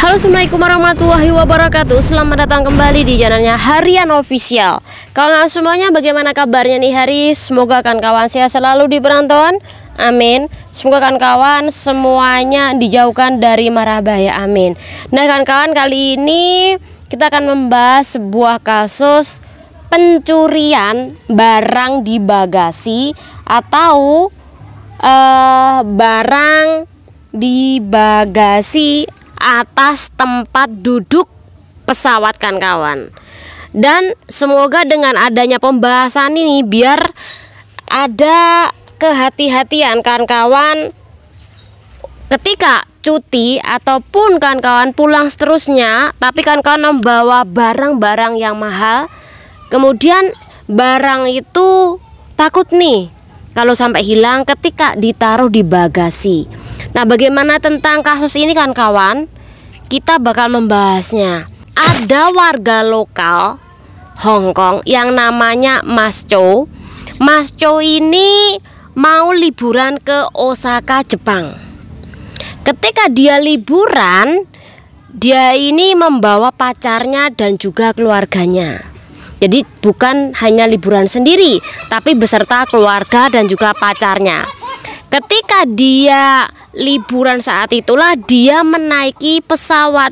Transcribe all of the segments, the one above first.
Halo, assalamualaikum warahmatullahi wabarakatuh. Selamat datang kembali di channelnya Harian Official. Kawan semuanya, bagaimana kabarnya nih hari? Semoga kawan sehat selalu di perantauan. Amin. Semoga kawan semuanya dijauhkan dari mara bahaya. Amin. Nah kawan kali ini kita akan membahas sebuah kasus pencurian barang di bagasi atau barang di bagasi atas tempat duduk pesawat kawan. Dan semoga dengan adanya pembahasan ini biar ada kehati-hatian kawan ketika cuti ataupun kawan pulang seterusnya, tapi kawan membawa barang-barang yang mahal, kemudian barang itu takut nih kalau sampai hilang ketika ditaruh di bagasi. Nah, bagaimana tentang kasus ini kawan? Kita bakal membahasnya. Ada warga lokal Hong Kong yang namanya Mas Chow. Mas Chow ini mau liburan ke Osaka, Jepang. Ketika dia liburan, dia ini membawa pacarnya dan juga keluarganya. Jadi bukan hanya liburan sendiri, tapi beserta keluarga dan juga pacarnya. Ketika dia liburan saat itulah dia menaiki pesawat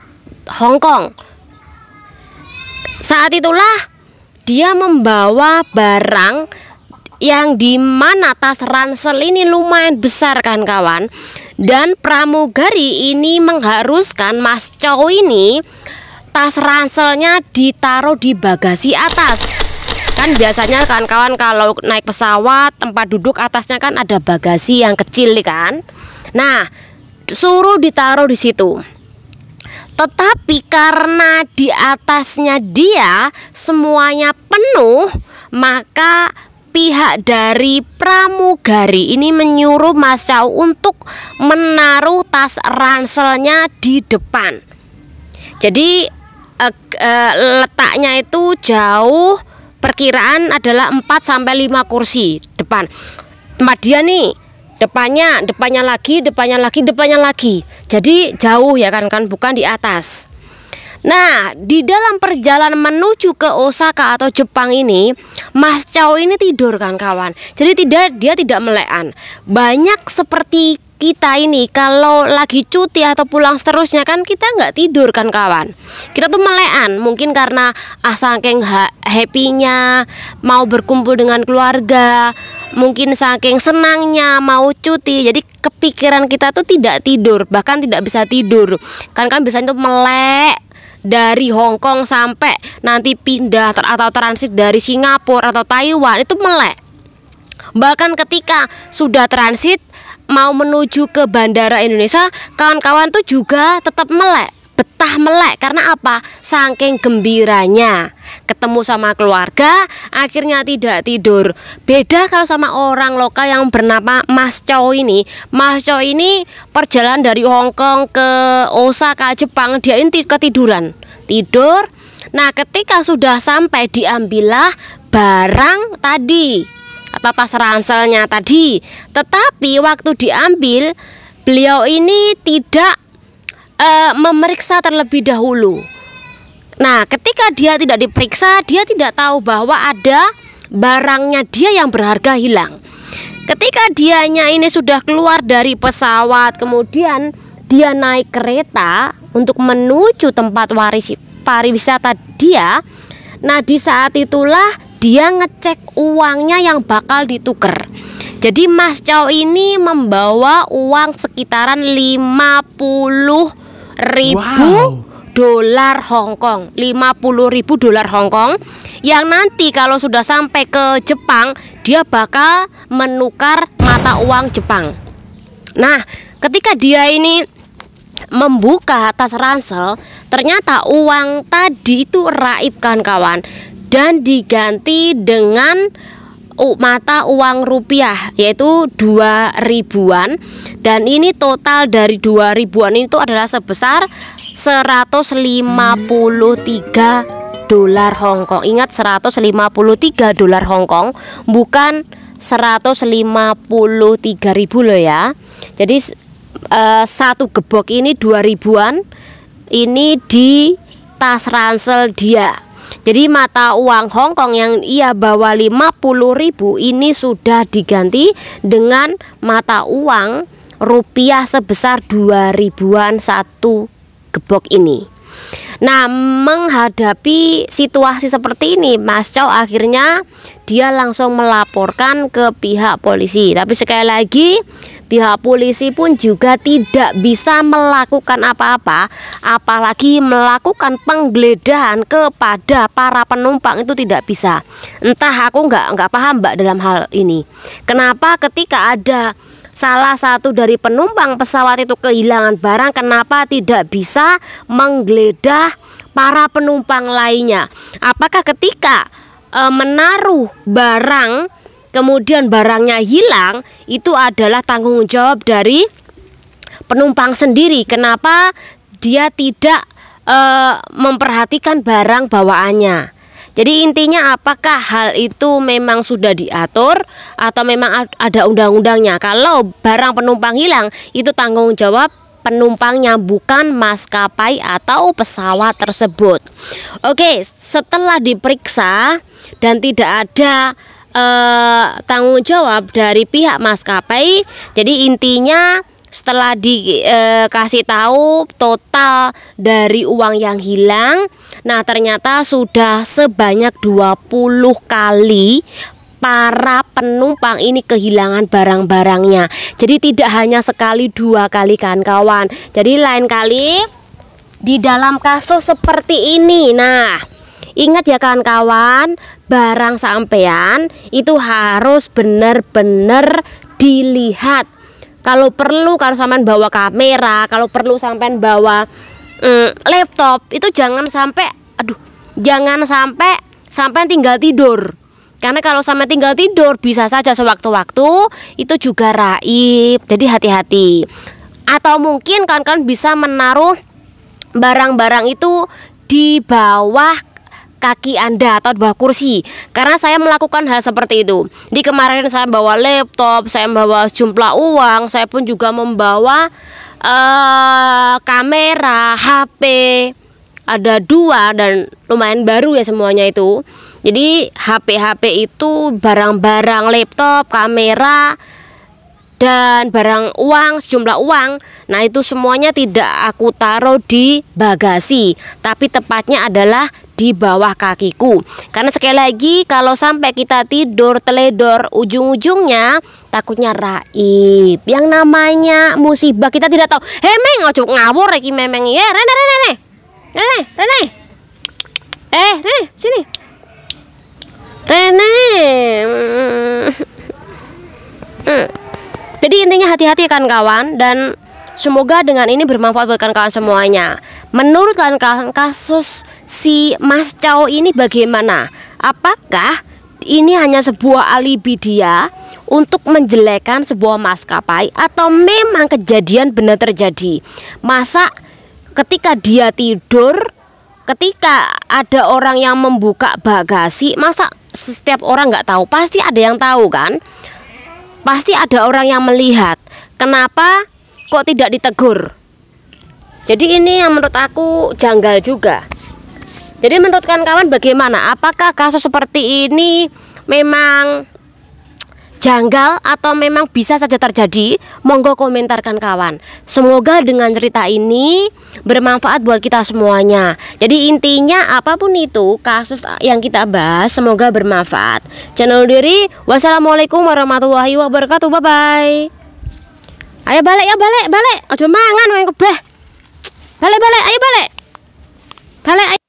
Hong Kong. Saat itulah dia membawa barang yang dimana tas ransel ini lumayan besar kawan. Dan pramugari ini mengharuskan Mas Chow ini tas ranselnya ditaruh di bagasi atas. Kan biasanya kawan kalau naik pesawat tempat duduk atasnya kan ada bagasi yang kecil kan. Nah, suruh ditaruh di situ. Tetapi karena di atasnya dia semuanya penuh, maka pihak dari pramugari ini menyuruh Mas Chow untuk menaruh tas ranselnya di depan. Jadi letaknya itu jauh, perkiraan adalah 4-5 kursi depan. Tempat dia nih, depannya lagi. Jadi jauh ya kan, bukan di atas. Nah, di dalam perjalanan menuju ke Osaka atau Jepang ini, Mas Chow ini tidur kawan. Jadi dia tidak melekan. Banyak seperti kita ini kalau lagi cuti atau pulang seterusnya kan kita nggak tidur kawan. Kita tuh melekan, mungkin karena saking happy-nya mau berkumpul dengan keluarga, mungkin saking senangnya mau cuti, jadi kepikiran kita tuh tidak tidur, bahkan tidak bisa tidur. Kan biasanya tuh melek dari Hong Kong sampai nanti pindah atau transit dari Singapura atau Taiwan itu melek. Bahkan ketika sudah transit mau menuju ke Bandara Indonesia, kawan-kawan tuh juga tetap melek, betah melek. Karena apa? Saking gembiranya ketemu sama keluarga, akhirnya tidak tidur. Beda kalau sama orang lokal yang bernama Mas Chow ini. Mas Chow ini perjalanan dari Hong Kong ke Osaka, Jepang, dia ini ketiduran, tidur. Nah, ketika sudah sampai diambillah barang tadi atau tas ranselnya tadi. Tetapi waktu diambil, beliau ini tidak memeriksa terlebih dahulu. Nah, ketika dia tidak diperiksa, dia tidak tahu bahwa ada barangnya dia yang berharga hilang. Ketika dianya ini sudah keluar dari pesawat, kemudian dia naik kereta untuk menuju tempat pariwisata dia. Nah, di saat itulah dia ngecek uangnya yang bakal ditukar. Jadi Mas Chow ini membawa uang sekitaran 50.000 dolar Hong Kong. 50.000 dolar Hong Kong yang nanti kalau sudah sampai ke Jepang dia bakal menukar mata uang Jepang. Nah, ketika dia ini membuka tas ransel, ternyata uang tadi itu raib kawan. Dan diganti dengan mata uang rupiah, yaitu 2.000-an. Dan ini total dari 2.000-an itu adalah sebesar 153 dolar Hong Kong. Ingat, 153 dolar Hong Kong, bukan 153.000 loh ya. Jadi satu gebok ini 2.000-an ini di tas ransel dia. Jadi mata uang Hongkong yang ia bawa 50.000 ini sudah diganti dengan mata uang rupiah sebesar 2.000-an satu gebok ini. Nah, menghadapi situasi seperti ini, Mas Chow akhirnya dia langsung melaporkan ke pihak polisi. Tapi sekali lagi, pihak polisi pun juga tidak bisa melakukan apa-apa, apalagi melakukan penggeledahan kepada para penumpang, itu tidak bisa. Entah, aku nggak paham Mbak dalam hal ini. Kenapa ketika ada salah satu dari penumpang pesawat itu kehilangan barang, kenapa tidak bisa menggeledah para penumpang lainnya? Apakah ketika menaruh barang kemudian barangnya hilang, itu adalah tanggung jawab dari penumpang sendiri? Kenapa dia tidak memperhatikan barang bawaannya? Jadi intinya, apakah hal itu memang sudah diatur atau memang ada undang-undangnya? Kalau barang penumpang hilang, itu tanggung jawab penumpangnya, bukan maskapai atau pesawat tersebut. Oke, setelah diperiksa dan tidak ada tanggung jawab dari pihak maskapai, jadi intinya setelah dikasih tahu total dari uang yang hilang, nah ternyata sudah sebanyak 20 kali para penumpang ini kehilangan barang-barangnya. Jadi tidak hanya sekali dua kali kan kawan. Jadi lain kali di dalam kasus seperti ini, nah ingat ya kawan-kawan, barang sampean itu harus benar-benar dilihat. Kalau perlu, kalau sampean bawa kamera, kalau perlu sampean bawa laptop, itu jangan sampai sampean tinggal tidur. Karena kalau sampai tinggal tidur, bisa saja sewaktu-waktu itu juga raib. Jadi hati-hati. Atau mungkin kan bisa menaruh barang-barang itu di bawah kaki Anda atau di bawah kursi. Karena saya melakukan hal seperti itu. Di kemarin saya bawa laptop, saya membawa sejumlah uang, saya pun juga membawa kamera, HP, ada 2 dan lumayan baru ya semuanya itu. Jadi HP itu barang-barang, laptop, kamera, dan barang uang, sejumlah uang. Nah itu semuanya tidak aku taruh di bagasi, tapi tepatnya adalah di bawah kakiku. Karena sekali lagi, kalau sampai kita tidur teledor, ujung-ujungnya takutnya raib. Yang namanya musibah kita tidak tahu. Meng, ojo ngawur iki memeng ya. Rene. Rene, sini. Rene. Jadi intinya hati-hati kan kawan, dan semoga dengan ini bermanfaat buat kawan-kawan semuanya. Menurut kawan-kawan, kasus si Mas Chow ini bagaimana? Apakah ini hanya sebuah alibi dia untuk menjelekkan sebuah maskapai, atau memang kejadian benar terjadi? Masa ketika dia tidur, ketika ada orang yang membuka bagasi, masa setiap orang nggak tahu? Pasti ada yang tahu kan? Pasti ada orang yang melihat. Kenapa kok tidak ditegur? Jadi ini yang menurut aku janggal juga. Jadi menurut kawan-kawan bagaimana? Apakah kasus seperti ini memang janggal atau memang bisa saja terjadi? Monggo komentarkan kawan. Semoga dengan cerita ini bermanfaat buat kita semuanya. Jadi intinya apapun itu kasus yang kita bahas, semoga bermanfaat. Channel diri. Wassalamualaikum warahmatullahi wabarakatuh. Bye bye. Ayo balik ya, balik. Aja mangan wong kebeh. Balik, ayo balik. Balik.